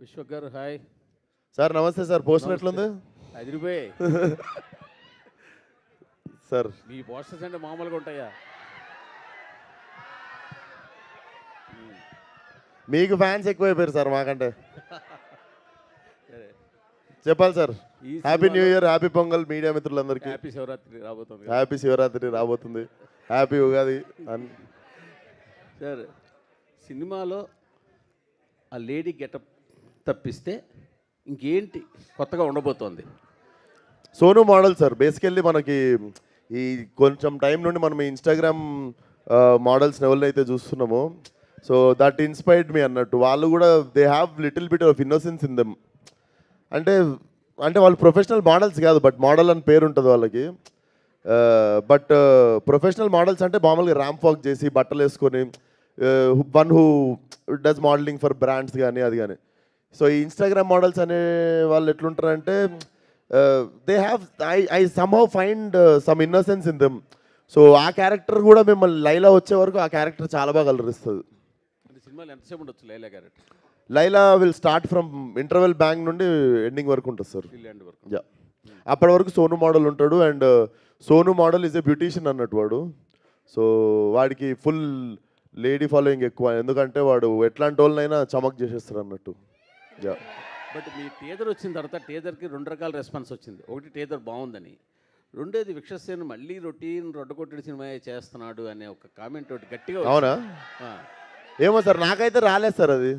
Vishwak garu hi. Sir నమస్తే sir. Poster ఎట్లుంది అదిరిపోయాయి. Sir? మీ posters అంటే మామూలుగా ఉంటాయా? మీకు ఫ్యాన్స్ ఎక్కువైపోయారు సార్ మాకంటే. సరే, చెప్పాలి సార్. ఈ happy new year, happy pongal media మిత్రులందరికీ. హ్యాపీ శివరాత్రి రాబోతుంది. హ్యాపీ శివరాత్రి రాబోతుంది, హ్యాపీ ఉగాది. సార్, సినిమాలో ఆ లేడీ గెటప్ తప్పిస్తే ఇంకేంటి కొత్తగా ఉండబోతోంది? Sonu model sir. బేసికల్లీ మనకి ఈ కొంచెం టైం నుండి మనం ఇన్స్టాగ్రామ్ మోడల్స్ని ఎవరినైతే చూస్తున్నామో, సో దట్ ఇన్స్పైర్డ్ మీ అన్నట్టు. వాళ్ళు కూడా they have little bit of innocence in them. అంటే అంటే వాళ్ళు ప్రొఫెషనల్ మోడల్స్ కాదు, బట్ మోడల్ అని పేరు ఉంటుంది వాళ్ళకి. బట్ ప్రొఫెషనల్ మోడల్స్ అంటే మామూలుగా ర్యాంప్ వాక్ చేసి బట్టలు వేసుకొని, one who does modelling for brands కానీ అది కానీ. సో ఈ ఇన్స్టాగ్రామ్ మోడల్స్ అనే వాళ్ళు ఎట్లుంటారంటే they have I somehow find some innocence in them. So ఆ క్యారెక్టర్ కూడా మిమ్మల్ని లైలా వచ్చే వరకు ఆ క్యారెక్టర్ చాలా బాగా అలరిస్తుంది. సినిమాలో ఎంతసేపు ఉండొచ్చు Laila character? Laila will start from interval bank నుండి ఎండింగ్ వరకు ఉంటుంది సార్. వరకు. యా, అప్పటి వరకు సోను మోడల్ ఉంటాడు. And Sonu model is a beautician అన్నట్టు వాడు. సో వాడికి ఫుల్ లేడీ ఫాలోయింగ్ ఎక్కువ, ఎందుకంటే వాడు ఎట్లాంటి వాళ్ళనైనా చమక్ చేసేస్తాడు అన్నట్టు. యా, బట్ మీ టీజర్ వచ్చిన తర్వాత టీజర్కి రెండు రకాల రెస్పాన్స్ వచ్చింది. ఒకటి టీజర్ బాగుందని, రెండోది విక్షసేన మళ్ళీ రొటీన్ రొడ్డకొట్టడి సినిమా చేస్తున్నాడు అనే ఒక కామెంట్ ఒకటి గట్టిగా వచ్చింది. అవునా? ఏమో సార్, నాకైతే రాలేదు సార్ అది.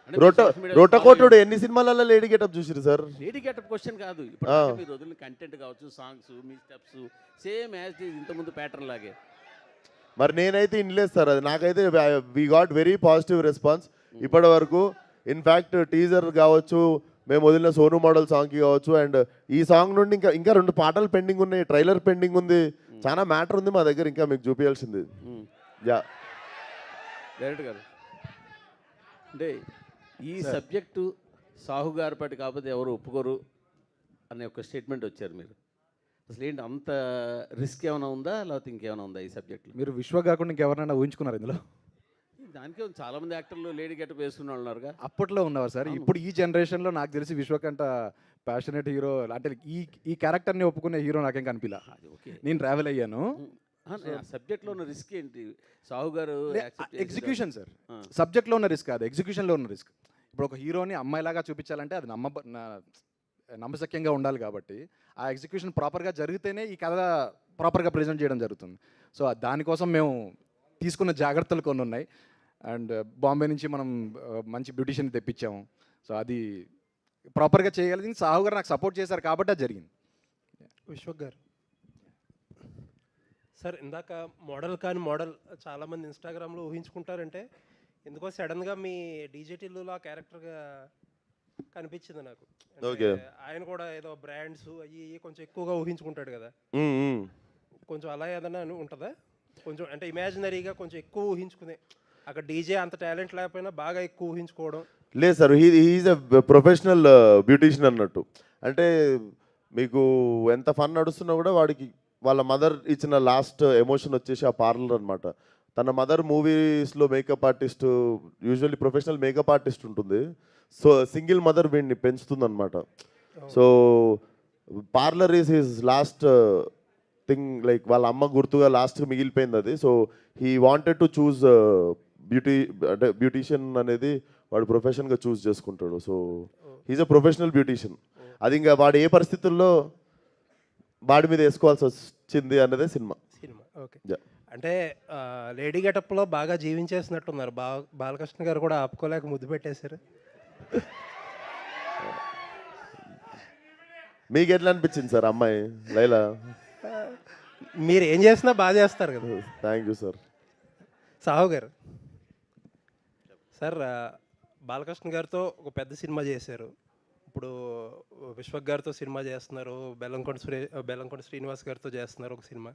అంటే రొట్టకోటుడు ఎన్ని సినిమాలలో లేడీ గెటప్ చూసిరు సార్? లేడీ గెటప్ క్వశ్చన్ కాదు, ఇప్పుడు మీరు వదిలిన కంటెంట్ కావచ్చు, songs, me steps same as it is ఇంతకుముందు ప్యాటర్న్ లాగే. మరి నేనైతే ఇన్లేదు సార్ అది. నాకైతే we got very positive response ఇప్పటి వరకు. ఇన్ఫ్యాక్ట్ టీజర్ కావచ్చు, మేము వదిలిన సోను మోడల్ సాంగ్కి కావచ్చు, అండ్ ఈ సాంగ్ నుండి ఇంకా 2 పాటలు పెండింగ్ ఉన్నాయి, ట్రైలర్ పెండింగ్ ఉంది, చాలా మ్యాటర్ ఉంది మా దగ్గర ఇంకా మీకు చూపించాల్సింది. యా, డైరెక్ట్ గారు, అంటే ఈ సబ్జెక్టు సాహు గారిపాటి కాకపోతే ఎవరు ఒప్పుకోరు అనే ఒక స్టేట్మెంట్ వచ్చారు మీరు. అసలు ఏంటి అంత రిస్క్ ఏమైనా ఉందా, లేకపోతే ఇంకేమైనా ఉందా ఈ సబ్జెక్ట్లో? మీరు విశ్వ కాకుండా ఇంకెవరైనా ఊహించుకున్నారు ఇందులో? దానికే చాలామంది యాక్టర్లు లేడీ గెటప్ వేసుకున్న వాళ్ళు ఉన్నారుగా. అప్పట్లో ఉన్నవారు సార్. ఇప్పుడు ఈ జనరేషన్లో నాకు తెలిసి విశ్వకంట ప్యాషనేట్ హీరో అంటే ఈ క్యారెక్టర్ని ఒప్పుకునే హీరో నాకేం కనిపించలా. అది ఓకే, నేను ట్రావెల్ అయ్యాను. సబ్జెక్ట్లో ఉన్న రిస్క్ ఏంటి సాహు గారు? Execution sir. సబ్జెక్ట్లో ఉన్న రిస్క్ కాదు, ఎగ్జిక్యూషన్లో ఉన్న రిస్క్. ఇప్పుడు ఒక హీరోని అమ్మాయిలాగా చూపించాలంటే అది నమ్మశక్యంగా ఉండాలి కాబట్టి ఆ ఎగ్జిక్యూషన్ ప్రాపర్గా జరిగితేనే ఈ కథ ప్రాపర్గా ప్రజెంట్ చేయడం జరుగుతుంది. సో దానికోసం మేము తీసుకున్న జాగ్రత్తలు కొన్ని ఉన్నాయి. అండ్ బాంబే నుంచి మనం మంచి బ్యూటిషియన్ తెప్పించాము. సో అది ప్రాపర్గా చేయగలిగింది సాహు గారు నాకు సపోర్ట్ చేశారు కాబట్టి అది జరిగింది. విశ్వక్ గారు సార్, ఇందాక మోడల్ చాలామంది ఇన్స్టాగ్రామ్లో ఊహించుకుంటారంటే ఎందుకో సడన్గా మీ డీజేటీలో ఆ క్యారెక్టర్గా కనిపించింది నాకు. ఆయన కూడా ఏదో బ్రాండ్స్ అవి కొంచెం ఎక్కువగా ఊహించుకుంటాడు కదా, కొంచెం అలా ఏదైనా ఉంటుందా? కొంచెం అంటే ఇమాజినరీగా కొంచెం ఎక్కువ ఊహించుకునే, అక్కడ డీజే అంత టాలెంట్ లేకపోయినా బాగా ఎక్కువ ఊహించుకోవడం. లేదు sir, he's a professional beautician అన్నట్టు. అంటే మీకు ఎంత ఫన్ నడుస్తున్నా కూడా వాడికి వాళ్ళ మదర్ ఇచ్చిన లాస్ట్ ఎమోషన్ వచ్చేసి ఆ పార్లర్ అనమాట. తన మదర్ మూవీస్లో makeup artist, usually professional makeup artist ఉంటుంది. సో సింగిల్ మదర్ వీడిని పెంచుతుంది అనమాట. So parlour is his last thing, like వాళ్ళ అమ్మ గుర్తుగా లాస్ట్ మిగిలిపోయింది అది. So he wanted to choose అంటే బ్యూటీషియన్ అనేది వాడు ప్రొఫెషన్గా చూస్ చేసుకుంటాడు. So he's a professional beautician. అది ఇంకా వాడు ఏ పరిస్థితుల్లో వాడి మీద వేసుకోవాల్సి వచ్చింది అన్నదే సినిమా. ఓకే, అంటే లేడీ గెటప్లో బాగా జీవించేసినట్టున్నారు. బాలకృష్ణ గారు కూడా ఆపుకోలేక ముద్దు పెట్టేశారు. మీకు ఎట్లా అనిపించింది సార్ అమ్మాయి లైలా? మీరు ఏం చేసినా బాగా చేస్తారు కదా. Thank you sir. సాహు గారు సార్, బాలకృష్ణ గారితో ఒక పెద్ద సినిమా చేశారు, ఇప్పుడు విశ్వక్ గారితో సినిమా చేస్తున్నారు, బెల్లంకొండ శ్రీనివాస్ గారితో చేస్తున్నారు ఒక సినిమా,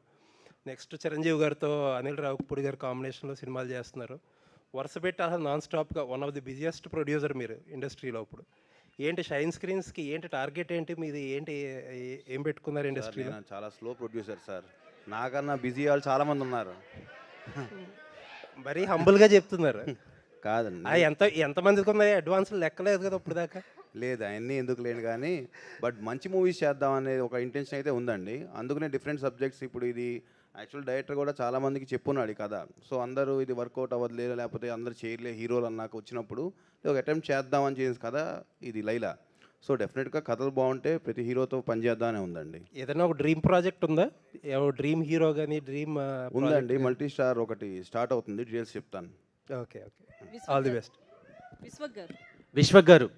నెక్స్ట్ చిరంజీవి గారితో అనిల్ రావిపూడి గారి కాంబినేషన్లో సినిమాలు చేస్తున్నారు. వరుస పెట్టి అసలు నాన్ స్టాప్గా one of the busiest producer మీరు ఇండస్ట్రీలో. ఇప్పుడు ఏంటి షైన్ స్క్రీన్స్కి ఏంటి టార్గెట్ ఏంటి మీది, ఏంటి ఏం పెట్టుకున్నారు ఇండస్ట్రీలో? చాలా స్లో ప్రొడ్యూసర్ సార్, నాకన్నా బిజీ వాళ్ళు చాలామంది ఉన్నారు. మరీ హంబుల్గా చెప్తున్నారు. కాదండి ఎంతమందికి ఉన్నాయి అడ్వాన్స్ లెక్కలేదు కదా ఇప్పుడు దాకా. లేదు అవన్నీ ఎందుకు లేను కానీ బట్ మంచి మూవీస్ చేద్దాం అనే ఒక ఇంటెన్షన్ అయితే ఉందండి. అందుకనే డిఫరెంట్ సబ్జెక్ట్స్ ఇప్పుడు ఇది యాక్చువల్ డైరెక్టర్ కూడా చాలామందికి చెప్పున్నాడు కదా. సో అందరూ ఇది వర్కౌట్ అవ్వట్లేదు లేకపోతే అందరూ చేయలే హీరోలు అన్నాక వచ్చినప్పుడు ఒక అటెంప్ట్ చేద్దామని చేసి కదా ఇది లైలా. సో డెఫినెట్గా కథలు బాగుంటే ప్రతి హీరోతో పనిచేద్దామని ఉందండి. ఏదైనా ఒక డ్రీమ్ ప్రాజెక్ట్ ఉందా? డ్రీమ్ హీరో కానీ డ్రీమ్ ఉందండి, మల్టీ స్టార్ ఒకటి స్టార్ట్ అవుతుంది, డీటెయిల్స్ చెప్తాను. Okay okay, all the best. Vishwak garu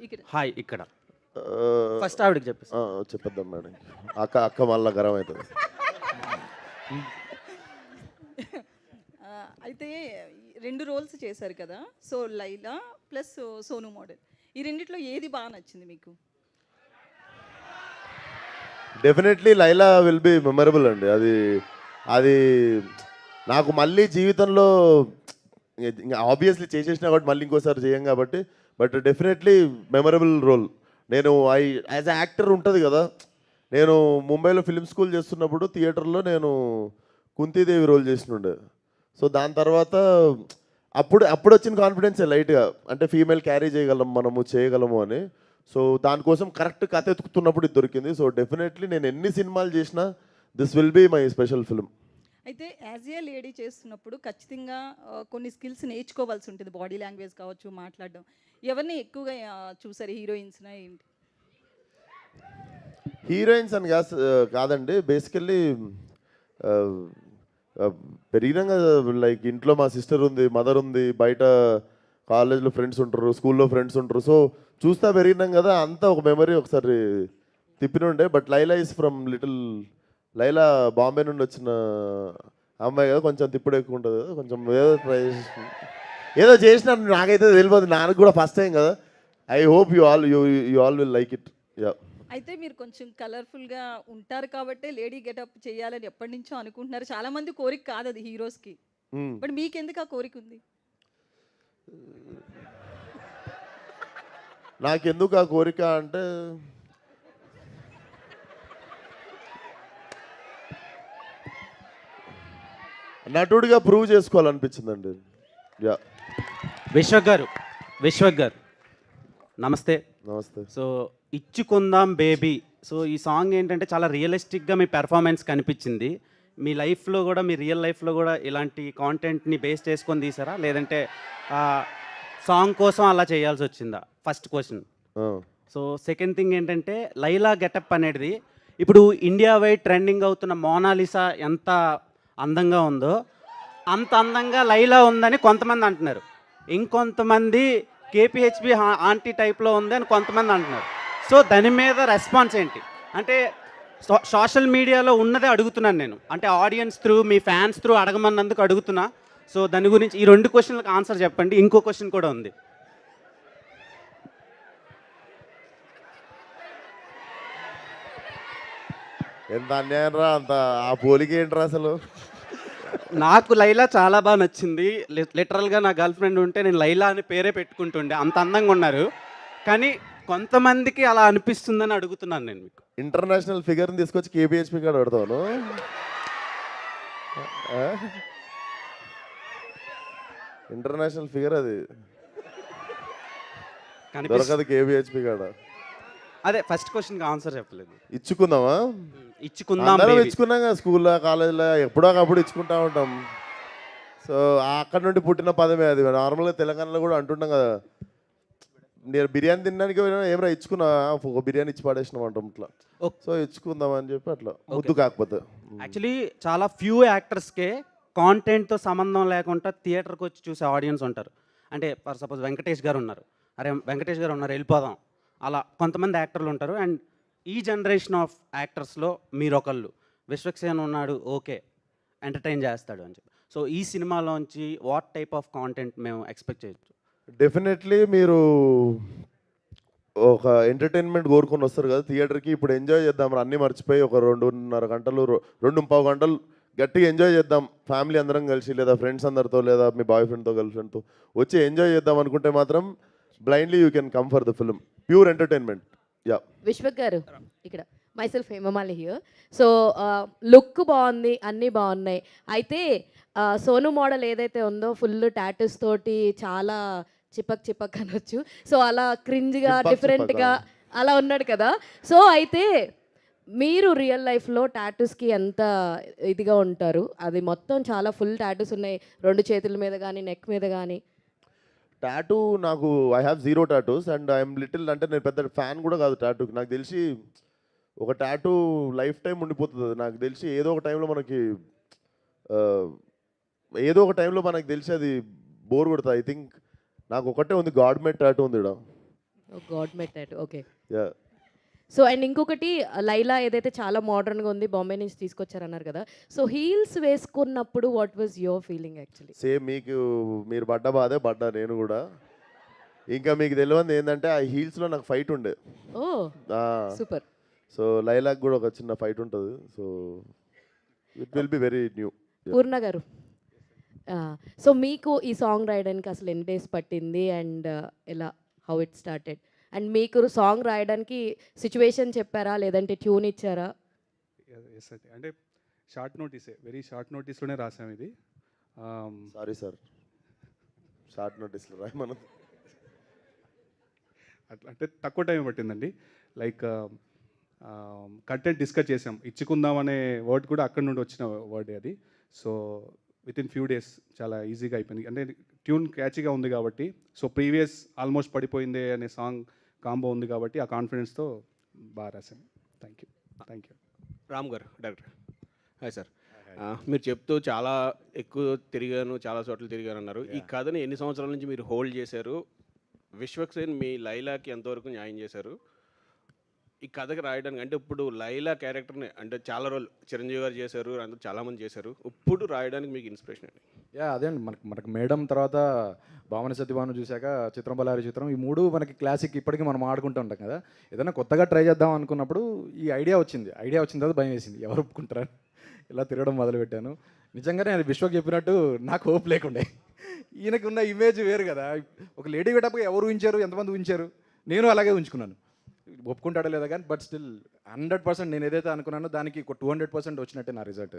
ఇక్కడ హాయ్. ఇక్కడ ఆ, ఫస్ట్ ఆవిడకి చెప్పేసి ఆ, చెప్పేద్దాం మేడం. అక్క మళ్ళీ గరం అవుతుంది. అయితే 2 రోల్స్ చేశారు కదా, so Laila plus Sonu model, ఈ రెండిట్లో ఏది బాగా నచ్చింది మీకు? Definitely Laila will be memorable అండి. అది నాకు మళ్ళీ జీవితంలో ఆబ్వియస్లీ చేసేసినా కాబట్టి మళ్ళీ ఇంకోసారి చేయం కాబట్టి, బట్ డెఫినెట్లీ మెమరబుల్ రోల్. నేను యాజ్ అ యాక్టర్ ఉంటుంది కదా, నేను ముంబైలో ఫిల్మ్ స్కూల్ చేస్తున్నప్పుడు థియేటర్లో నేను కుంతీదేవి రోల్ చేసినుండే. సో దాని తర్వాత అప్పుడు వచ్చిన కాన్ఫిడెన్సే లైట్గా, అంటే ఫీమేల్ క్యారీ చేయగలము అని. సో దానికోసం కరెక్ట్ కథ ఎత్తుకుతున్నప్పుడు ఇది దొరికింది. సో డెఫినెట్లీ నేను ఎన్ని సినిమాలు చేసినా this will be my special film. అయితే యాజ్ ఏ లేడీ చేస్తున్నప్పుడు ఖచ్చితంగా కొన్ని స్కిల్స్ నేర్చుకోవాల్సి ఉంటుంది, బాడీ లాంగ్వేజ్ కావచ్చు, మాట్లాడడం. ఎవరిని ఎక్కువగా చూసారు, హీరోయిన్స్నా ఏంటి? హీరోయిన్స్ అని కాదండి, బేసికల్లీ పెరిగినాక లైక్ ఇంట్లో మా సిస్టర్ ఉంది, మదర్ ఉంది, బయట కాలేజ్లో ఫ్రెండ్స్ ఉంటారు, స్కూల్లో ఫ్రెండ్స్ ఉంటారు. సో చూస్తా పెరిగినాం కదా, అంతా ఒక మెమరీ ఒకసారి తిప్పినుండే. But Laila is from Laila Bombay నుండి వచ్చిన అమ్మాయి కదా, కొంచెం తిప్పుడు ఎక్కువ ఉంటుంది కదా, కొంచెం ఏదో చేసిన నాకైతే తెలియదు, నాకు కూడా ఫస్ట్ టైం కదా. I hope you all will like it. Yeah. అయితే మీరు కొంచెం కలర్ఫుల్గా ఉంటారు కాబట్టి లేడీ గెటప్ చేయాలని ఎప్పటి నుంచో అనుకుంటున్నారు. చాలా మంది కోరిక కాదు అది హీరోస్కి, బట్ మీకెందుకు ఆ కోరిక ఉంది? నాకెందుకు ఆ కోరిక అంటే, నటుడిగా ప్రూవ్ చేసుకోవాలనిపించిందండి. యా. విశ్వక్ గారు నమస్తే. నమస్తే. సో ఇచ్చుకుందాం బేబీ, సో ఈ సాంగ్ ఏంటంటే చాలా రియలిస్టిక్గా మీ పెర్ఫార్మెన్స్ కనిపించింది. మీ లైఫ్లో కూడా, మీ రియల్ లైఫ్లో కూడా ఇలాంటి కాంటెంట్ని బేస్ చేసుకొని తీసారా, లేదంటే సాంగ్ కోసం అలా చేయాల్సి వచ్చిందా? First question. So second thing ఏంటంటే లైలా గెటప్ అనేది ఇప్పుడు ఇండియా వైడ్ ట్రెండింగ్ అవుతున్న మోనాలిసా ఎంత అందంగా ఉందో అంత అందంగా లైలా ఉందని కొంతమంది అంటున్నారు, ఇంకొంతమంది కేపీహెచ్బి ఆంటీ టైప్లో ఉంది అని కొంతమంది అంటున్నారు. సో దాని మీద రెస్పాన్స్ ఏంటి? అంటే సోషల్ మీడియాలో ఉన్నదే అడుగుతున్నాను నేను, అంటే ఆడియన్స్ త్రూ, మీ ఫ్యాన్స్ త్రూ అడగమన్నందుకు అడుగుతున్నా. సో దాని గురించి ఈ 2 క్వశ్చన్లకు ఆన్సర్ చెప్పండి. ఇంకో క్వశ్చన్ కూడా ఉంది. ఎంత అన్యాయం రా, అంత ఆ పోలిక ఏంట్రా అసలు? నాకు లైలా చాలా బాగా నచ్చింది. లిటరల్గా నా గర్ల్ ఫ్రెండ్ ఉంటే నేను లైలా అని పేరే పెట్టుకుంటుండే, అంత అందంగా ఉన్నారు. కానీ కొంతమందికి అలా అనిపిస్తుందని అడుగుతున్నాను నేను మీకు. ఇంటర్నేషనల్ ఫిగర్ని తీసుకొచ్చి కేబిహెచ్పి కాడ పెడతాను. ఇంటర్నేషనల్ ఫిగర్ అది దొరకదు కేబిహెచ్పి కాడ. అదే ఫస్ట్ క్వశ్చన్కి ఆన్సర్ చెప్పలేదు. ఇచ్చుకుందామా? ఇచ్చుకుందాం. ఇచ్చుకున్నాం కదా స్కూల్లో, కాలేజీలో, ఎప్పుడో ఒకప్పుడు ఇచ్చుకుంటా ఉంటాం. సో అక్కడ నుండి పుట్టిన పదమే అది. నార్మల్గా తెలంగాణలో కూడా అంటుంటాం కదా, నేను బిర్యానీ తినడానికి ఏమైనా ఇచ్చుకున్నా, ఒక బిర్యానీ ఇచ్చి పడేసినాం అంటాం ఇట్లా. సో ఇచ్చుకుందాం అని చెప్పి అట్లా ముద్దు కాకపోతే. యాక్చువల్లీ చాలా ఫ్యూ యాక్టర్స్కే కాంటెంట్తో సంబంధం లేకుండా థియేటర్కి వచ్చి చూసే ఆడియన్స్ ఉంటారు. అంటే ఫర్ సపోజ్ వెంకటేష్ గారు ఉన్నారు, అరే వెంకటేష్ గారు ఉన్నారు వెళ్ళిపోదాం, అలా కొంతమంది యాక్టర్లు ఉంటారు. అండ్ ఈ జనరేషన్ ఆఫ్ యాక్టర్స్లో మీరొకళ్ళు, విశ్వక్సేన్ ఉన్నాడు, ఓకే ఎంటర్టైన్ చేస్తాడు అని చెప్పి. సో ఈ సినిమాలోంచి వాట్ టైప్ ఆఫ్ కాంటెంట్ మేము ఎక్స్పెక్ట్ చేయొచ్చు? డెఫినెట్లీ మీరు ఒక ఎంటర్టైన్మెంట్ కోరుకొని వస్తారు కదా థియేటర్కి, ఇప్పుడు ఎంజాయ్ చేద్దాం, అన్నీ మర్చిపోయి ఒక 2.5 గంటలు 2.25 గంటలు గట్టిగా ఎంజాయ్ చేద్దాం ఫ్యామిలీ అందరం కలిసి, లేదా ఫ్రెండ్స్ అందరితో, లేదా మీ బాయ్ ఫ్రెండ్తో, గర్ల్ ఫ్రెండ్తో వచ్చి ఎంజాయ్ చేద్దాం అనుకుంటే మాత్రం blindly you can come for the film. Pure entertainment. Yeah. Vishwak garu ఇక్కడ, myself Hemamali here. So look బాగుంది, అన్నీ బాగున్నాయి. అయితే సోను మోడల్ ఏదైతే ఉందో ఫుల్ టాటూస్ తోటి చాలా చిపక్ చిపక్ అనొచ్చు. సో అలా క్రింజ్గా చిపక్ డిఫరెంట్గా అలా ఉన్నాడు కదా. సో అయితే మీరు రియల్ లైఫ్లో టాటూస్కి ఎంత ఇదిగా ఉంటారు? అది మొత్తం చాలా ఫుల్ టాటూస్ ఉన్నాయి, 2 చేతుల మీద కానీ నెక్ మీద కానీ. టాటూ నాకు I have 0 tattoos and I'm little, అంటే నేను పెద్ద ఫ్యాన్ కూడా కాదు టాటూకి. నాకు తెలిసి ఒక టాటూ లైఫ్ టైం ఉండిపోతుంది. నాకు తెలిసి ఏదో ఒక టైంలో మనకి తెలిసి అది బోర్ కొడుతుంది. ఐ థింక్ నాకు ఒకటే ఉంది, గాడ్ మేడ్ టాటూ ఉంది ఇక్కడ. God made tattoo, okay. Yeah. So and ఇంకొకటి లైలా ఏదైతే చాలా మోడర్న్గా ఉంది, బాంబే నుంచి తీసుకొచ్చారన్నారు కదా. సో హీల్స్ వేసుకున్నప్పుడు what was your feeling actually? Same మీరు పడ్డ బాధే పడ్డా నేను కూడా. ఇంకా మీకు తెలియదు ఏంటంటే ఆ హీల్స్లో నాకు ఫైట్ ఉండే. ఓ సూపర్. సో లైలాక్ కూడా ఒక చిన్న ఫైట్ ఉంటుంది. So it will be very new. Purna garu, so మీకు ఈ సాంగ్ రాయడానికి అసలు ఎన్ని డేస్ పట్టింది అండ్ ఎలా, హౌ ఇట్ స్టార్టెడ్? అండ్ మీకు సాంగ్ రాయడానికి సిచ్యువేషన్ చెప్పారా లేదంటే ట్యూన్ ఇచ్చారా? ఎస్ అండి, అంటే షార్ట్ నోటీసే, వెరీ షార్ట్ నోటీస్లోనే రాసాం ఇది. సారీ సార్, షార్ట్ నోటీస్లో రాయమను. అట్లా అంటే తక్కువ టైం పట్టిందండి. లైక్ కంటెంట్ డిస్కస్ చేసాం. ఇచ్చుకుందాం అనే వర్డ్ కూడా అక్కడ నుండి వచ్చిన వర్డే అది. So with in few days చాలా ఈజీగా అయిపోయింది. అంటే ట్యూన్ క్యాచీగా ఉంది కాబట్టి, సో ప్రీవియస్ ఆల్మోస్ట్ పడిపోయిందే అనే సాంగ్ కాంబో ఉంది కాబట్టి ఆ కాన్ఫిడెన్స్తో బాగా రాశాను. Thank you. రామ్ గారు, డైరెక్టర్. Hi sir. మీరు చెప్తూ చాలా ఎక్కువ తిరిగాను, చాలా చోట్ల తిరిగాను అన్నారు. ఈ కథని ఎన్ని సంవత్సరాల నుంచి మీరు హోల్డ్ చేశారు? విశ్వక్సేన్ మీ లైలాకి ఎంతవరకు న్యాయం చేశారు ఈ కథకి రాయడానికి? అంటే ఇప్పుడు లైలా క్యారెక్టర్ని అంటే చాలా రోజులు చిరంజీవి గారు చేశారు, అందరూ చాలామంది చేశారు. ఇప్పుడు రాయడానికి మీకు ఇన్స్పిరేషన్ అండి? అదే అండి, మనకు మేడం తర్వాత భావన సత్యభాను చూశాక చిత్రం బలారి చిత్రం, ఈ 3 మనకి క్లాసిక్, ఇప్పటికీ మనం ఆడుకుంటూ ఉంటాం కదా. ఏదైనా కొత్తగా ట్రై చేద్దాం అనుకున్నప్పుడు ఈ ఐడియా వచ్చింది తర్వాత భయం వేసింది, ఎవరు ఒప్పుకుంటారని ఇలా తిరగడం మొదలుపెట్టాను. నిజంగానే అది విశ్వక్ చెప్పినట్టు నాకు హోప్ లేకుండే. ఈయనకి ఉన్న ఇమేజ్ వేరు కదా. ఒక లేడీ గెటప్గా ఎవరు ఊహించారు, ఎంతమంది ఊహించారు, నేను అలాగే ఉంచుకున్నాను. ఒప్పుకుంటాడో లేదా కానీ బట్ స్టిల్ 100% నేను ఏదైతే అనుకున్నానో దానికి 200% వచ్చినట్టే నా రిజల్ట్.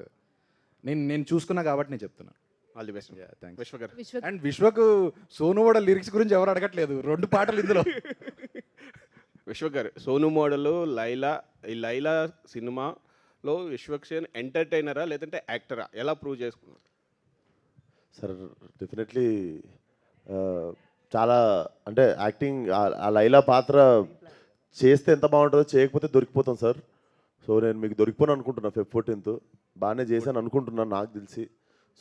నేను చూసుకున్నా కాబట్టి నేను చెప్తున్నాను. All the best. థ్యాంక్స్. విశ్వ గారు. అండ్ విశ్వకు సోను మోడల్ లిరిక్స్ గురించి ఎవరు అడగట్లేదు, 2 పాటలు ఇందులో. విశ్వ గారు, సోను మోడల్ ఈ లైలా సినిమాలో విశ్వక్సేన్ ఎంటర్టైనరా లేదంటే యాక్టరా, ఎలా ప్రూవ్ చేసుకున్నారు? సార్ డెఫినెట్లీ చాలా, అంటే యాక్టింగ్ ఆ లైలా పాత్ర చేస్తే ఎంత బాగుంటుందో, చేయకపోతే దొరికిపోతాం సార్. సో నేను మీకు దొరికిపోను అనుకుంటున్నాను. Feb 14th బాగానే చేశాను అనుకుంటున్నాను నాకు తెలిసి.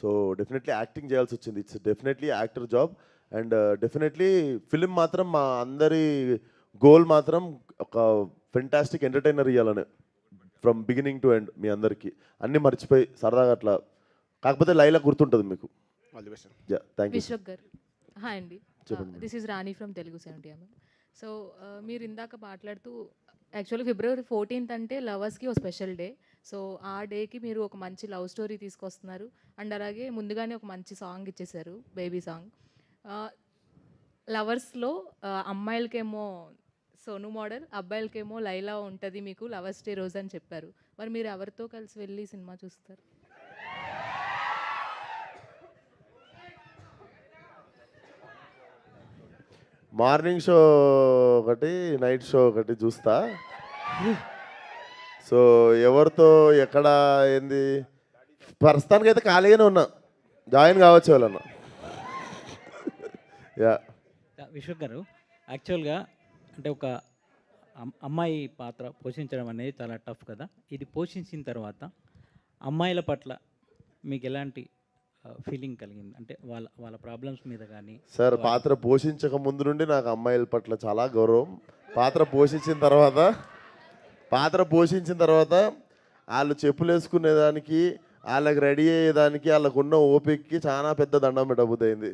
సో డెఫినెట్లీ యాక్టింగ్ చేయాల్సి వచ్చింది. It's definitely actor job. And definitely film మాత్రం మా అందరి గోల్ మాత్రం ఒక ఫెంటాస్టిక్ ఎంటర్టైనర్ ఇవ్వాలని, ఫ్రమ్ బిగినింగ్ టు ఎండ్. మీ అందరికీ అన్నీ మర్చిపోయి సరదాగా అట్లా, కాకపోతే లైలా గుర్తుంటుంది మీకు. All the best. Thank you. Vishwak garu, hi అండి. This is Rani from Telugu 70 mm. So మీరు ఇందాక మాట్లాడుతూ యాక్చువల్లీ February 14th అంటే లవర్స్కి ఒక స్పెషల్ డే. సో ఆ డేకి మీరు ఒక మంచి లవ్ స్టోరీ తీసుకొస్తున్నారు అండ్ అలాగే ముందుగానే ఒక మంచి సాంగ్ ఇచ్చేసారు, బేబీ సాంగ్. లవర్స్లో అమ్మాయిలకేమో సోను మోడల్, అబ్బాయిలకేమో లైలా ఉంటుంది మీకు లవర్స్ డే రోజు అని చెప్పారు. మరి మీరు ఎవరితో కలిసి వెళ్ళి సినిమా చూస్తారు? మార్నింగ్ షో ఒకటి, నైట్ షో ఒకటి చూస్తా. సో ఎవరితో ఎక్కడ ఏంది, ప్రస్తుతానికి అయితే ఖాళీగానే ఉన్నా, జాయిన్ కావచ్చు వాళ్ళన్నా. యా. విశ్వక్ గారు, యాక్చువల్గా అంటే ఒక అమ్మాయి పాత్ర పోషించడం అనేది చాలా టఫ్ కదా. ఇది పోషించిన తర్వాత అమ్మాయిల పట్ల మీకు ఎలాంటి ఫీలింగ్ కలిగింది? అంటే వాళ్ళ ప్రాబ్లమ్స్ మీద కానీ. సార్ పాత్ర పోషించక ముందు నుండి నాకు అమ్మాయిల పట్ల చాలా గౌరవం. పాత్ర పోషించిన తర్వాత వాళ్ళు చెప్పులు వేసుకునేదానికి, వాళ్ళకి రెడీ అయ్యేదానికి, వాళ్ళకు ఉన్న ఓపికకి చాలా పెద్ద దండం పెట్టబోతుంది.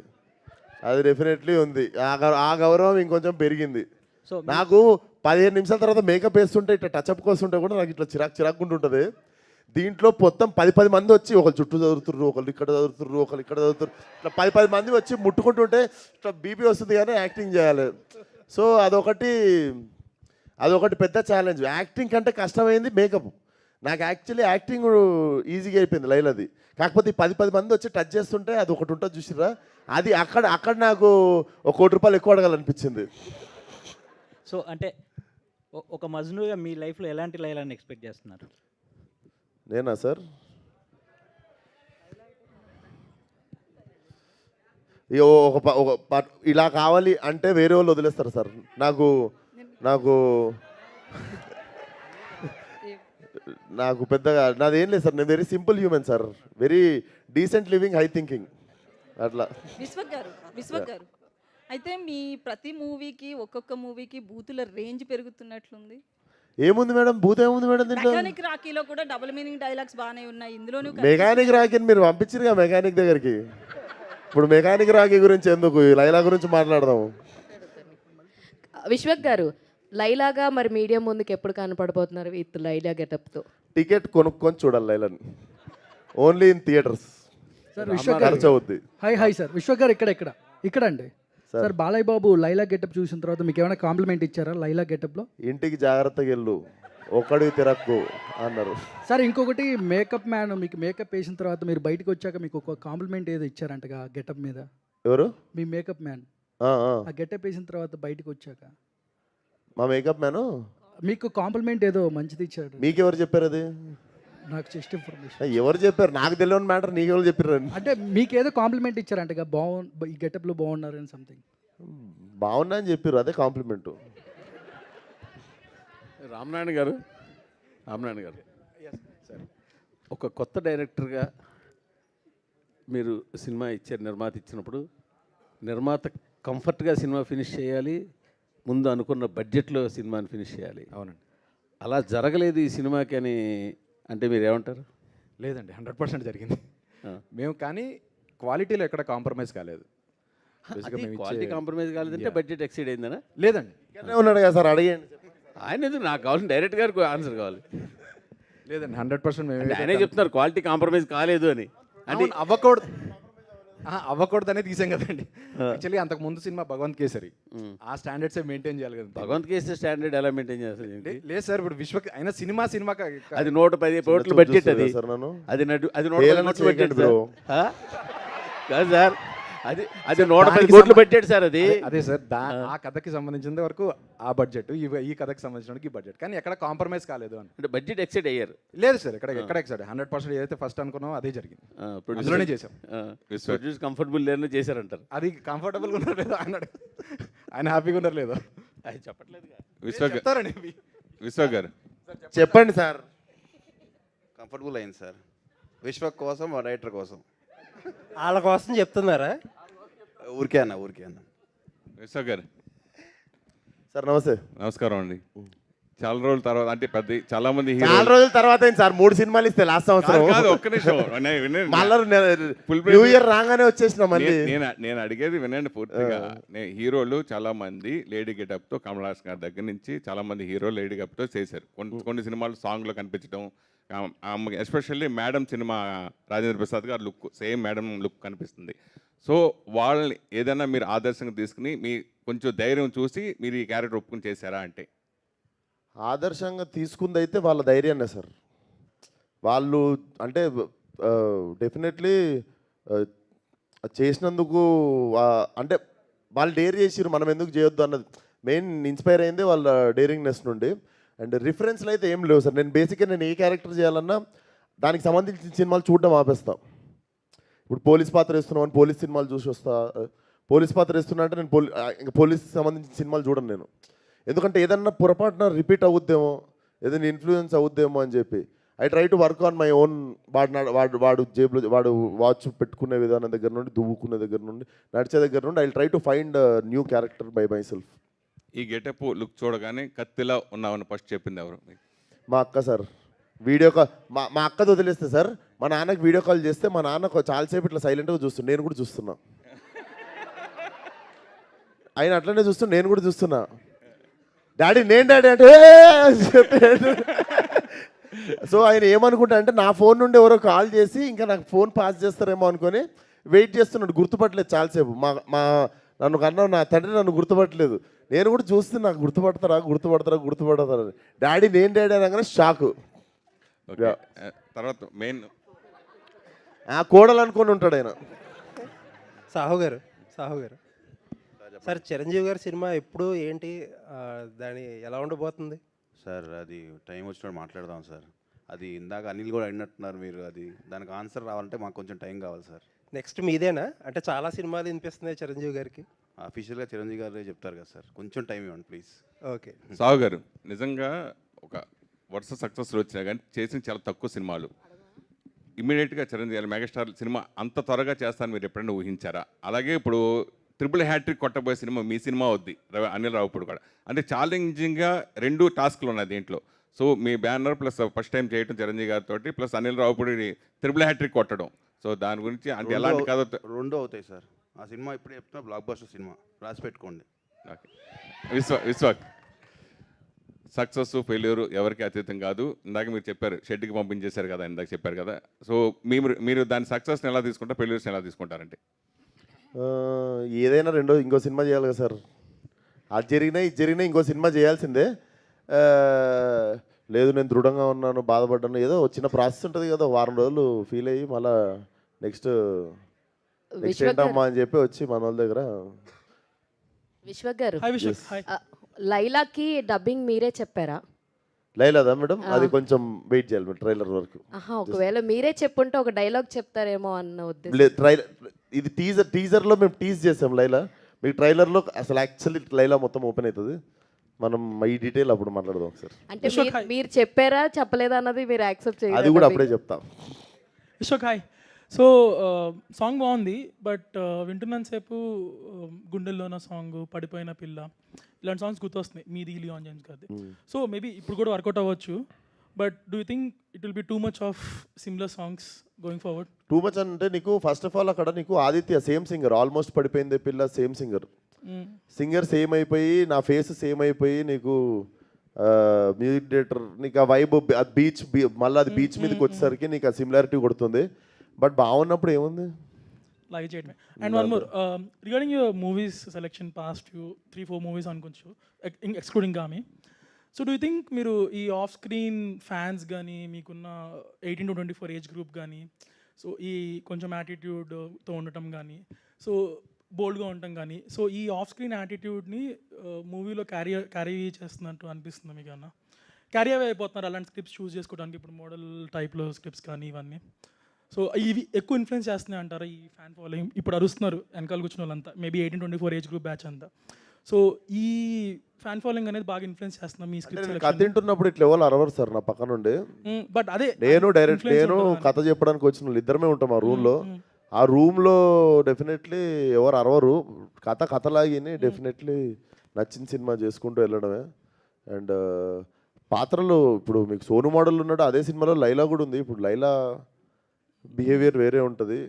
అది డెఫినెట్లీ ఉంది. ఆ గౌరవం ఇంకొంచెం పెరిగింది. సో నాకు 15 నిమిషాల తర్వాత మేకప్ వేస్తుంటే, ఇట్లా టచ్అప్ కోస్తుంటే కూడా నాకు ఇట్లా చిరాకుంటుంటుంది. దీంట్లో మొత్తం 10 మంది వచ్చి ఒకరు చుట్టూ చదువుతుర్రు, ఒకరు ఇక్కడ చదువుతుర్రు, ఒకరు ఇక్కడ చదువుతుర్రు, ఇట్లా 10 మంది వచ్చి ముట్టుకుంటుంటే ఇట్లా బీపీ వస్తుంది కానీ యాక్టింగ్ చేయాలి. సో అదొకటి పెద్ద ఛాలెంజ్. యాక్టింగ్ కంటే కష్టమైంది మేకప్. నాకు యాక్చువల్లీ యాక్టింగ్ ఈజీగా అయిపోయింది లైలాది. కాకపోతే ఈ 10 మంది వచ్చి టచ్ చేస్తుంటే అది ఒకటి ఉంటుంది చూసిరా, అది అక్కడ నాకు ఒక ₹1 ఎక్కువ అడగాలనిపించింది. సో అంటే ఒక మజ్నుగా మీ లైఫ్లో ఎలాంటి లైలాని ఎక్స్పెక్ట్ చేస్తున్నారు? నేనా సార్? ఇలా కావాలి అంటే వేరే వాళ్ళు వదిలేస్తారు సార్. నాకు నాకు పెద్దగా నాదేం లేదు సార్. నేను very simple human sir, very decent living, high thinking అట్లా. విశ్వక్ గారు అయితే మీ ప్రతి మూవీకి ఒక్కొక్క మూవీకి బూతుల రేంజ్ పెరుగుతున్నట్లుంది. ఏముంది మేడం, భూత ఏముంది మేడం దీంట్లో? మెకానిక్ రాకీలో కూడా డబుల్ మీనింగ్ డైలాగ్స్ బాగానే ఉన్నాయి, ఇందులోనూ మెకానిక్ రాకీని మీరు పంపించారుగా మెకానిక్ దగ్గరికి. ఇప్పుడు మెకానిక్ రాకీ గురించి ఎందుకు, లైలా గురించి మాట్లాడదాము. విశ్వక్ గారు, లైలాగా మరి మీడియా ముందుకు ఎప్పుడు కనపడబోతున్నారు విత్ లైలా గెటప్తో? టికెట్ కొనుక్కొని చూడాలి లైలాని, only in theatres. Sir Vishwak garu ఖర్చు అవుద్ది. హాయ్ సార్, విశ్వక్ గారు ఇక్కడ అండి. సార్ బాలయ్య బాబు లైలా గెటప్ చూసిన తర్వాత మీకు ఏమైనా కాంప్లిమెంట్ ఇచ్చారా లైలా గెటప్లో? ఇంటికి జాగ్రత్తగా వెళ్ళు, ఒక్కడికి తిరక్కు అన్నారు. సార్ ఇంకొకటి, మేకప్ మ్యాన్ మీకు మేకప్ వేసిన తర్వాత మీరు బయటకు వచ్చాక మీకు ఒక కాంప్లిమెంట్ ఏదో ఇచ్చారంటగా గెటప్ మీద? ఎవరు? మీ మేకప్ మ్యాన్. ఆ గెటప్ వేసిన తర్వాత బయటకు వచ్చాక మా మేకప్ మ్యాను మీకు కాంప్లిమెంట్ ఏదో మంచిది ఇచ్చాడు. మీకెవరు చెప్పారు అది? నాకు జస్ట్ ఇన్ఫర్మేషన్. ఎవరు చెప్పారు? నాకు తెలియని మ్యాటర్ నీకెవరు చెప్పారు? అంటే మీకేదో కాంప్లిమెంట్ ఇచ్చారంటగా, ఈ గెటప్లో బాగున్నారు అని సంథింగ్. బాగున్నా అని చెప్పారు, అదే కాంప్లిమెంట్. రామనారాయణ గారు ఒక కొత్త డైరెక్టర్గా మీరు సినిమా ఇచ్చారు, నిర్మాత ఇచ్చినప్పుడు నిర్మాత కంఫర్ట్గా సినిమా ఫినిష్ చేయాలి, ముందు అనుకున్న బడ్జెట్లో సినిమాని ఫినిష్ చేయాలి. అవునండి. అలా జరగలేదు ఈ సినిమాకి అని అంటే మీరు ఏమంటారు? లేదండి, 100% జరిగింది. మేము కానీ క్వాలిటీలో ఎక్కడ కాంప్రమైజ్ కాలేదు. క్వాలిటీ కాంప్రమైజ్ కాలేదంటే బడ్జెట్ ఎక్సీడ్ అయిందనా? లేదండి, ఉన్నాడు కదా సార్, అడిగండి. ఆయన ఎందుకు, నాకు కావాల్సిన డైరెక్ట్ గారికి ఆన్సర్ కావాలి. లేదండి, 100% మేము ఆయనే చెప్తున్నారు క్వాలిటీ కాంప్రమైజ్ కాలేదు అని. అంటే అవ్వకూడదనే తీసాం కదండి. యాక్చువల్లీ అంతకు ముందు సినిమా భగవంత్ కేసరి, ఆ స్టాండర్డ్స్ మెయింటైన్ చేయాలి కదా. భగవంత్ కేసరి స్టాండర్డ్ ఎలా మెయింటైన్ చేస్తారు? లేదు సార్, ఇప్పుడు విశ్వక్ అయినా సినిమా అది 110 కోట్ల బడ్జెట్, అది 110 కోట్ల బడ్జెట్ కాదు సార్, అది 110 కోట్ల బడ్జెట్ సార్. అది అదే సార్, ఆ కథకి సంబంధించిన వరకు ఆ బడ్జెట్, ఈ కథకి సంబంధించిన ఈ బడ్జెట్, కానీ ఎక్కడ కాంప్రమైజ్ కాలేదు అని. అంటే బడ్జెట్ ఎక్సైడ్ అయ్యారు? లేదు సార్, ఎక్కడ ఎక్సైడ్ 100% ఏదైతే ఫస్ట్ అనుకున్నామో అదే జరిగింది. అందులోనే చేసాం. ప్రొడ్యూస్ కంఫర్టబుల్ లేదని చేశారంటారు. అది కంఫర్టబుల్గా ఉన్నారు లేదో ఆయన హ్యాపీగా ఉన్నారు లేదో ఆయన చెప్పట్లేదు. విశ్వక్ గారు చెప్పండి సార్. కంఫర్టబుల్ అయింది సార్, విశ్వక్ కోసం, రైటర్ కోసం. వాళ్ళ కోసం చెప్తున్నారా? ఊరికే అన్న. విశ్వక్ గారు సార్ నమస్తే. నమస్కారం అండి. చాలా రోజుల తర్వాత, అంటే చాలా మంది చాలా రోజుల తర్వాత అయింది సార్, 3 సినిమాలు ఇస్తే లాస్ట్ సంవత్సరం. ఒక్క నిమిషం, న్యూ ఇయర్ రాగానే వచ్చేసిన మళ్ళీ. నేను అడిగేది వినండి పూర్తిగా. హీరోలు చాలా మంది లేడీ గెటప్తో, కమల్ హాసన్ గారి దగ్గర నుంచి చాలా మంది హీరోలు లేడీ గెటప్తో చేశారు. కొన్ని సినిమాలు సాంగ్లో కనిపించడం, especially madam cinema Rajendra Prasad గారు లుక్ సేమ్ మేడం లుక్ కనిపిస్తుంది. సో వాళ్ళని ఏదైనా మీరు ఆదర్శంగా తీసుకుని మీ కొంచెం ధైర్యం చూసి మీరు ఈ క్యారెక్టర్ ఒప్పుకుని చేశారా అంటే? ఆదర్శంగా తీసుకుంది అయితే వాళ్ళ ధైర్యాన్నే సార్. వాళ్ళు అంటే డెఫినెట్లీ చేసినందుకు అంటే వాళ్ళు డేర్ చేసిరు, మనం ఎందుకు చేయొద్దు అన్నది మెయిన్ ఇన్స్పైర్ అయింది వాళ్ళ డేరింగ్నెస్ నుండి. అండ్ రిఫరెన్స్లు అయితే ఏం లేవు సార్. నేను ఏ క్యారెక్టర్ చేయాలన్నా దానికి సంబంధించిన సినిమాలు చూడడం ఆపేస్తా. ఇప్పుడు పోలీస్ పాత్ర వేస్తున్నామని పోలీస్ సినిమాలు చూసి వస్తా. పోలీస్ పాత్ర వేస్తున్నా అంటే నేను ఇంకా పోలీస్ సంబంధించిన సినిమాలు చూడను నేను. ఎందుకంటే ఏదన్నా పొరపాటున రిపీట్ అవుద్దేమో, ఏదైనా ఇన్ఫ్లుయెన్స్ అవుద్దేమో అని చెప్పి I try to work on my own. వాడు జేబులో వాడు వాచ్ పెట్టుకునే విధానం దగ్గర నుండి, దువ్వుకునే దగ్గర నుండి, నడిచే దగ్గర నుండి I try to find new character by my self. ఈ గెటప్ లుక్ చూడగానే కత్తిలా ఉన్నామని ఫస్ట్ చెప్పింది ఎవరు? మా అక్క సార్. వీడియో కాల్ మా అక్కది వదిలేస్తే సార్, మా నాన్నకి వీడియో కాల్ చేస్తే మా నాన్న చాలాసేపు ఇట్లా సైలెంట్గా చూస్తున్నా, నేను కూడా చూస్తున్నా. ఆయన అట్లనే చూస్తున్నా, నేను కూడా చూస్తున్నా. డాడీ అంటే సో ఆయన ఏమనుకుంటా అంటే నా ఫోన్ నుండి ఎవరో కాల్ చేసి ఇంకా నాకు ఫోన్ పాస్ చేస్తారేమో అనుకొని వెయిట్ చేస్తున్నాడు. గుర్తుపట్టలేదు చాలాసేపు. నన్ను కన్నా నా తండ్రి నన్ను గుర్తుపట్టలేదు. నేను కూడా చూస్తే నాకు గుర్తుపడతారా డాడీ నేను డాడీ అనగానే షాకు. ఓకే తర్వాత మెయిన్ ఆ కోడలు అనుకొని ఉంటాడు ఆయన. సాహు గారు సార్ చిరంజీవి గారి సినిమా ఎప్పుడు ఏంటి దాని ఎలా ఉండబోతుంది సార్ అది టైం వచ్చినప్పుడు మాట్లాడదాం సార్. అది ఇందాక అనిల్ కూడా అడిగినట్టున్నారు మీరు, అది దానికి ఆన్సర్ రావాలంటే మాకు కొంచెం టైం కావాలి సార్. నెక్స్ట్ మీదేనా అంటే చాలా సినిమాలు వినిపిస్తున్నాయి చిరంజీవి గారికి. అఫీషియల్గా చిరంజీవి గారే చెప్తారు కదా సార్, కొంచెం టైం ఇవ్వండి ప్లీజ్. ఓకే సాహు గారు, నిజంగా ఒక వరుస సక్సెస్లు వచ్చినా కానీ చేసిన చాలా తక్కువ సినిమాలు. ఇమ్మీడియట్గా చిరంజీవి గారు మెగాస్టార్ సినిమా అంత త్వరగా చేస్తాను మీరు ఎప్పుడైనా ఊహించారా? అలాగే ఇప్పుడు ట్రిపుల్ హ్యాట్రిక్ కొట్టబోయే సినిమా మీ సినిమా వద్ది అనిల్ రావుపూడి కూడా. అంటే ఛాలెంజింగ్గా 2 టాస్క్లు ఉన్నాయి దీంట్లో. సో మీ బ్యానర్ ప్లస్ ఫస్ట్ టైం చేయడం చిరంజీవి గారితో plus Anil Ravipudi triple hat trick కొట్టడం. సో దాని గురించి అంటే ఎలాంటి కథ? 2 అవుతాయి సార్. ఆ సినిమా ఇప్పుడే చెప్తున్నా, బ్లాక్ బస్టర్ సినిమా, రాసి పెట్టుకోండి. ఓకే విశ్వాక్ సక్సెస్ ఫెయిల్యూర్ ఎవరికి అతీతం కాదు. ఇందాక మీరు చెప్పారు షెడ్కి పంపించేశారు కదా, ఇందాక చెప్పారు కదా. సో మీరు దాని సక్సెస్ని ఎలా తీసుకుంటారు, ఫెయిల్యూర్స్ని ఎలా తీసుకుంటారంటే? ఏదైనా ఇంకో సినిమా చేయాలి కదా సార్. అది జరిగినా ఇది జరిగినా ఇంకో సినిమా చేయాల్సిందే. లేదు నేను దృఢంగా ఉన్నాను, బాధపడ్డాను, ఏదో చిన్న ప్రాసెస్ ఉంటుంది కదా, వారం రోజులు ఫీల్ అయ్యి మళ్ళీ నెక్స్ట్ ఏంటమ్మా అని చెప్పి వచ్చి మన వాళ్ళ దగ్గర. విశ్వక్ గారు, హాయ్. లైలాకి డబ్బింగ్ మీరే చెప్పారా? లైలాదా మేడం? అది కొంచెం వెయిట్ చేయాలి మేడం ట్రైలర్ వరకు. ఒకవేళ మీరే చెప్పుంటే ఒక డైలాగ్ చెప్తారేమో అన్న ఉద్దేశం. లేదు, ఇది టీజర్లో మేము టీజ్ చేసాం లైలా. మీకు ట్రైలర్లో అసలు యాక్చువల్లీ లైలా మొత్తం ఓపెన్ అవుతుంది. మనం ఈ డీటెయిల్ అప్పుడు మాట్లాడదాం ఒకసారి. అంటే మీరు చెప్పారా చెప్పలేదా అన్నది మీరు యాక్సెప్ట్ చేయాలి, అది కూడా అప్పుడే చెప్తాం. విశ్వక్ హాయ్. సో సాంగ్ బాగుంది, బట్ వింటున్నంతసేపు గుండెల్లోన సాంగ్, పడిపోయిన పిల్ల, ఇలాంటి సాంగ్స్ గుర్తొస్తున్నాయి మీది లియాన్ జేమ్స్ గారిది. సో మేబీ ఇప్పుడు కూడా వర్కౌట్ అవ్వచ్చు, but do you think it will B too much of similar songs going forward? Too much అంటే నీకు ఫస్ట్ ఆఫ్ ఆల్ అక్కడ నీకు ఆదిత్య సేమ్ సింగర్, ఆల్మోస్ట్ పడిపోయింది పిల్ల సేమ్ సింగర్ సేమ్ అయిపోయి, నా ఫేస్ సేమ్ అయిపోయి, నీకు మ్యూజిక్ డైరెక్టర్ నీకు ఆ వైబ్ బీచ్ మళ్ళీ అది బీచ్ మీదకి వచ్చేసరికి నీకు ఆ సిమిలారిటీ కొడుతుంది. బట్ బాగున్నప్పుడు ఏముంది లైక్ చేయడమే. And one more regarding your movies selection, past 3-4 movies అనుకోవచ్చు excluding Gaami. So do you think మీరు ఈ ఆఫ్ స్క్రీన్ ఫ్యాన్స్ కానీ, మీకున్న 18 to 24 ఏజ్ గ్రూప్ కానీ, సో ఈ కొంచెం యాటిట్యూడ్తో ఉండటం కానీ, సో బోల్డ్గా ఉండటం కానీ, సో ఈ ఆఫ్ స్క్రీన్ యాటిట్యూడ్ని మూవీలో క్యారీ చేస్తున్నట్టు అనిపిస్తుంది మీకు? అన్న క్యారీ అవే అయిపోతున్నారు అలాంటి స్క్రిప్ట్స్ చూస్ చేసుకోవడానికి, ఇప్పుడు మోడల్ టైప్లో స్క్రిప్ట్స్ కానీ ఇవన్నీ. సో ఇవి ఎక్కువ ఇన్ఫ్లుయెన్స్ చేస్తున్నాయి అంటారా ఈ ఫ్యాన్ ఫాలోయింగ్? ఇప్పుడు అరుస్తున్నారు వెనకాల కూర్చున్న వాళ్ళంతా, maybe 18 to 24 age group batch అంతా. సో ఈ ఫ్యాన్ ఫాలోయింగ్ అనేది బాగా ఇన్ఫ్లుయెన్స్ చేస్తున్నాం మీ స్క్రిప్ట్. కథ తింటున్నప్పుడు ఇట్లా ఎవరు అరవరు సార్ నా పక్క నుండి. బట్ అదే నేను కథ చెప్పడానికి వచ్చిన వాళ్ళు ఇద్దరమే ఉంటాం ఆ రూమ్లో. ఆ రూమ్లో డెఫినెట్లీ ఎవరు అరవరు, కథలాగిని డెఫినెట్లీ నచ్చిన సినిమా చేసుకుంటూ వెళ్ళడమే. అండ్ పాత్రలు ఇప్పుడు మీకు సోను మోడల్ ఉన్నాడు, అదే సినిమాలో లైలా కూడా ఉంది. ఇప్పుడు లైలా బిహేవియర్ వేరే ఉంటుంది.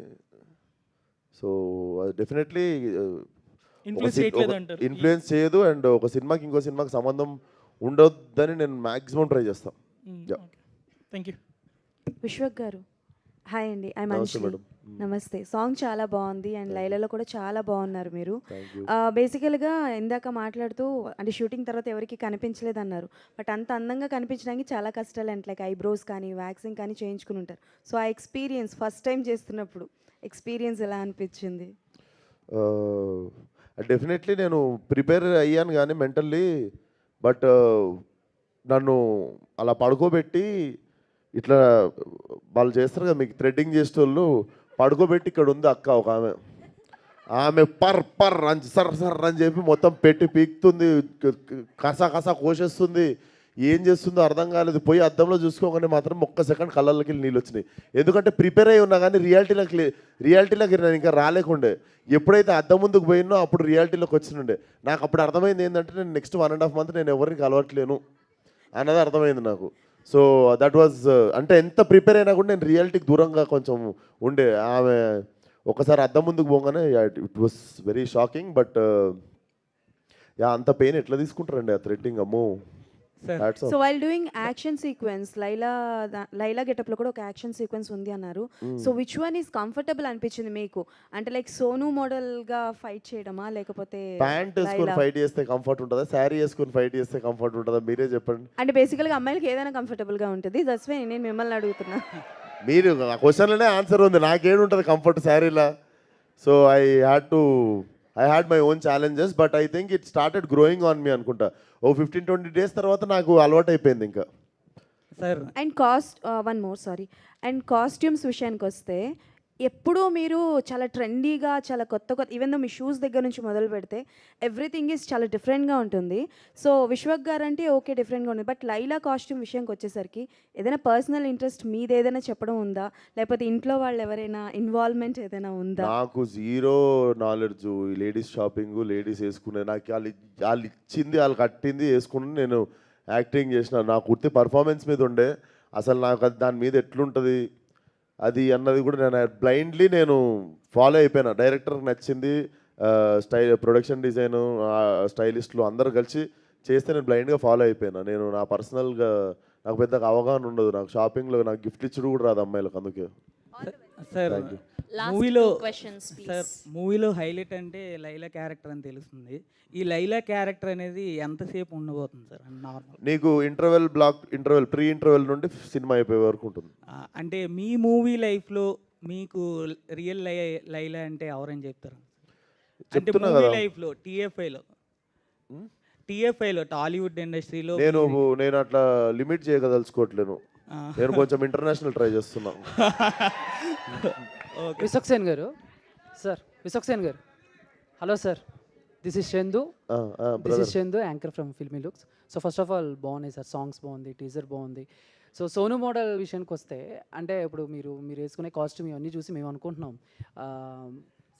సో డెఫినెట్లీ ఇన్ఫ్లుయెన్స్ చేయదు. అండ్ ఒక సినిమాకి ఇంకో సినిమాకి సంబంధం ఉండొద్దని నేను మ్యాక్సిమం ట్రై చేస్తాను. Thank you. Vishwak garu hi అండి, ఐ మనిషి. నమస్తే. సాంగ్ చాలా బాగుంది అండ్ లైలాలో కూడా చాలా బాగున్నారు మీరు. బేసికల్గా ఇందాక మాట్లాడుతూ అంటే షూటింగ్ తర్వాత ఎవరికి కనిపించలేదు అన్నారు, బట్ అంత అందంగా కనిపించడానికి చాలా కష్టాలు అండ్ లైక్ ఐబ్రోస్ కానీ వ్యాక్సింగ్ కానీ చేయించుకుని ఉంటారు. సో ఆ ఎక్స్పీరియన్స్ ఫస్ట్ టైం చేస్తున్నప్పుడు ఎక్స్పీరియన్స్ ఎలా అనిపించింది? డెఫినెట్లీ నేను ప్రిపేర్ అయ్యాను కానీ మెంటల్లీ, బట్ నన్ను అలా పడుకోబెట్టి ఇట్లా వాళ్ళు చేస్తారు కదా మీకు థ్రెడ్డింగ్ చేసేటోళ్ళు, పడుకోబెట్టి ఇక్కడ ఉంది అక్క ఒక ఆమె పర్ అని సర్ అని చెప్పి మొత్తం పెట్టి పీకుతుంది, కసా కోసేస్తుంది, ఏం చేస్తుందో అర్థం కాలేదు. పోయి అద్దంలో చూసుకోగానే మాత్రం ఒక్క సెకండ్ కళ్ళకి నీళ్ళు వచ్చినాయి. ఎందుకంటే ప్రిపేర్ అయి ఉన్నా కానీ రియాలిటీలోకి నేను ఇంకా రాలేకుండే. ఎప్పుడైతే అద్దం ముందుకు పోయినో అప్పుడు రియాలిటీలోకి వచ్చినుండే. నాకు అప్పుడు అర్థమైంది ఏంటంటే నేను నెక్స్ట్ 1.5 month నేను ఎవరికి కలవట్లేను అన్నది అర్థమైంది నాకు. సో దట్ వాజ్ అంటే ఎంత ప్రిపేర్ అయినా కూడా నేను రియాలిటీకి దూరంగా కొంచెం ఉండే. ఆమె ఒకసారి అద్దం ముందుకు పోగానే it was very shocking. But అంత పెయిన్ ఎట్లా తీసుకుంటారండి ఆ థ్రెడ్డింగ్? అమ్మో. Hats off. So while doing action sequence Laila గెటప్లో కూడా ఒక యాక్షన్ సీక్వెన్స్ ఉంది అన్నారు. So which one is comfortable అనిపించింది మీకు? అంటే లైక్ సోను మోడల్గా ఫైట్ చేయడమా, లేకపోతే ప్యాంట్ వేసుకొని ఫైట్ చేస్తే కంఫర్ట్ ఉంటుందా, శారీ వేసుకొని ఫైట్ చేస్తే కంఫర్ట్ ఉంటుందా, మీరే చెప్పండి. అంటే బేసికల్గా అమ్మాయిలకి ఏదైనా కంఫర్టబుల్గా ఉంటుంది. దట్స్ వై నేను మిమ్మల్ని అడుగుతున్నా. మీరు ఆ క్వశ్చన్లోనే ఆన్సర్ ఉంది. నాకేముంటుంది కంఫర్ట్ శారీలా. So I had my own challenges, but I think it started growing on me అనుకుంటా. ఓ 15-20 డేస్ తర్వాత నాకు అలవాటు అయిపోయింది ఇంకా. సార్ అండ్ కాస్ట్యూమ్స్ విషయానికి వస్తే ఎప్పుడూ మీరు చాలా ట్రెండీగా, చాలా కొత్త ఈవెన్ దో మీ షూస్ దగ్గర నుంచి మొదలు పెడితే ఎవ్రీథింగ్ ఈజ్ చాలా డిఫరెంట్గా ఉంటుంది. సో విశ్వక్ గారు అంటే ఓకే డిఫరెంట్గా ఉంటుంది. బట్ లైలా కాస్ట్యూమ్ విషయానికి వచ్చేసరికి ఏదైనా పర్సనల్ ఇంట్రెస్ట్ మీది ఏదైనా చెప్పడం ఉందా, లేకపోతే ఇంట్లో వాళ్ళు ఎవరైనా ఇన్వాల్వ్మెంట్ ఏదైనా ఉందా? నాకు జీరో నాలెడ్జ్ ఈ లేడీస్ షాపింగ్, లేడీస్ వేసుకునే, నాకు వాళ్ళు ఇచ్చింది, వాళ్ళు కట్టింది వేసుకుని నేను యాక్టింగ్ చేసిన. నాకు ఉత్తి పర్ఫార్మెన్స్ మీద ఉండే, అసలు నాకు అది దాని మీద ఎట్లుంటుంది అది అన్నది కూడా నేను నేను ఫాలో అయిపోయినా. డైరెక్టర్కి నచ్చింది, ప్రొడక్షన్ డిజైను, స్టైలిస్టులు అందరూ కలిసి చేస్తే నేను బ్లైండ్గా ఫాలో అయిపోయినా. నేను నా పర్సనల్గా నాకు పెద్దగా అవగాహన ఉండదు. నాకు షాపింగ్లో నాకు గిఫ్ట్ ఇచ్చుడు కూడా రాదు అమ్మాయిలకు. అందుకే సార్ మూవీలో హైలైట్ అంటే లైలా క్యారెక్టర్ అని తెలుస్తుంది. ఈ లైలా క్యారెక్టర్ అనేది ఎంతసేపు ఉండబోతుంది సార్ నార్మల్? నీకు ప్రీ ఇంటర్వెల్ నుండి సినిమా అయిపోయే వరకు ఉంటుంది. అంటే మీ మూవీ లైఫ్లో మీకు రియల్ లైలా అంటే ఎవరని చెప్తారు? అంటే మూవీ లైఫ్లో టీఎఫ్ఐలో టాలీవుడ్ ఇండస్ట్రీలో నేను అట్లా లిమిట్ చేయగదలుచుకోవట్లేను. నేను కొంచెం ఇంటర్నేషనల్ ట్రై చేస్తున్నాను. విశ్వక్సేన్ గారు, hello sir, this is Chandu, anchor from filmy looks. So first of all బాగున్నాయి సార్, సాంగ్స్ బాగుంది, టీజర్ బాగుంది. సో సోను మోడల్ విషయానికి వస్తే అంటే ఇప్పుడు మీరు వేసుకునే కాస్ట్యూమ్ ఇవన్నీ చూసి మేము అనుకుంటున్నాం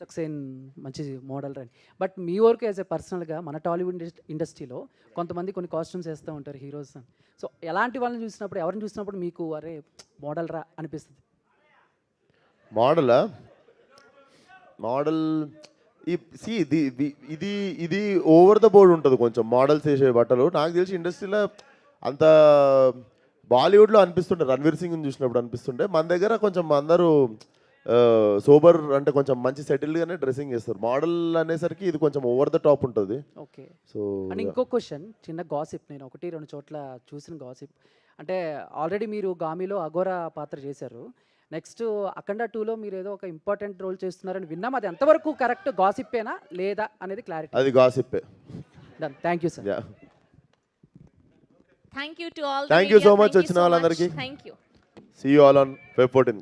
సక్సేన్ మంచి మోడల్ అని. బట్ మీ వరకు యాజ్ ఎ పర్సనల్గా మన టాలీవుడ్ ఇండస్ట్రీలో కొంతమంది కొన్ని కాస్ట్యూమ్స్ వేస్తూ ఉంటారు హీరోస్ అని. సో ఎలాంటి వాళ్ళని చూసినప్పుడు, ఎవరిని చూసినప్పుడు మీకు అరే మోడల్ రా అనిపిస్తుంది? మోడల్ ఇది ఓవర్ ద బోర్డ్ ఉంటుంది కొంచెం మోడల్స్ వేసే బట్టలు. నాకు తెలిసి ఇండస్ట్రీలో అంత బాలీవుడ్లో అనిపిస్తుండే, రణ్వీర్ సింగ్ని చూసినప్పుడు అనిపిస్తుండే. మన దగ్గర కొంచెం అందరూ సోబర్ అంటే కొంచెం మంచి సెటిల్డ్గానే డ్రెస్సింగ్ చేస్తారు. మోడల్ అనేసరికి ఇది కొంచెం ఓవర్ ద టాప్ ఉంటుంది. ఓకే. సో అండ్ ఇంకో క్వశ్చన్, చిన్న గాసిప్, నేను 1-2 చోట్ల చూసిన గాసిప్ అంటే ఆల్రెడీ మీరు గామిలో అఘోరా పాత్ర చేశారు. నెక్స్ట్ అఖండ 2లో మీరు ఏదో ఒక ఇంపార్టెంట్ రోల్ చేస్తున్నారని విన్నాం. అది ఎంతవరకు కరెక్ట్, గాసిప్పేనా లేదా అనేది క్లారిటీ? అది గాసిప్పే. Done, thank you sir. Thank you so much వచ్చిన వాళ్ళందరికీ. Thank you. See you all on Feb 14.